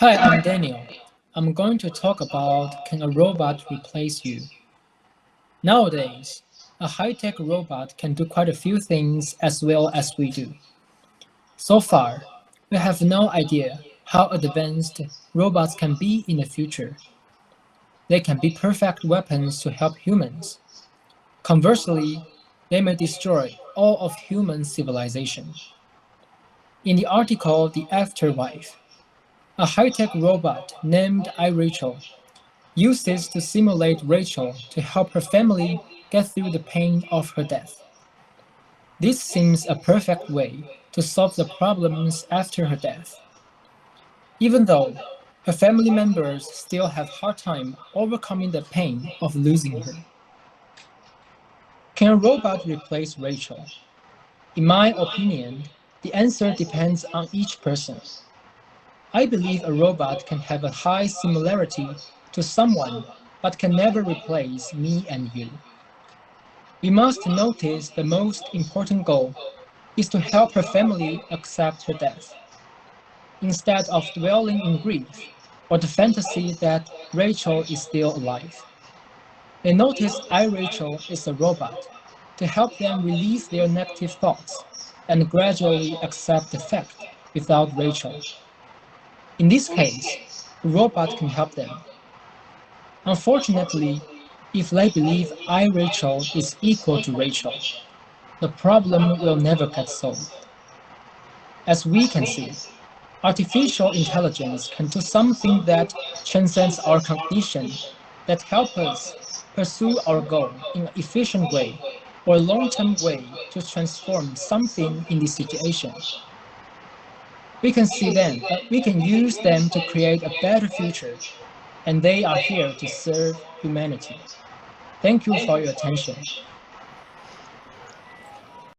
Hi, I'm Daniel. I'm going to talk about can a robot replace you? Nowadays, a high-tech robot can do quite a few things as well as we do. So far, we have no idea how advanced robots can be in the future. They can be perfect weapons to help humans. Conversely, they may destroy all of human civilization. In the article The Afterlife, a high-tech robot named iRachel uses to simulate Rachel to help her family get through the pain of her death. This seems a perfect way to solve the problems after her death. Even though her family members still have a hard time overcoming the pain of losing her. Can a robot replace Rachel? In my opinion, the answer depends on each person. I believe a robot can have a high similarity to someone, but can never replace me and you. We must notice the most important goal is to help her family accept her death, instead of dwelling in grief or the fantasy that Rachel is still alive. They notice iRachel is a robot to help them release their negative thoughts and gradually accept the fact without Rachel. In this case, the robot can help them. Unfortunately, if they believe iRachel is equal to Rachel, the problem will never get solved. As we can see, artificial intelligence can do something that transcends our cognition, that helps us pursue our goal in an efficient way or a long-term way to transform something in this situation. We can see them, we can use them to create a better future, and they are here to serve humanity. Thank you for your attention.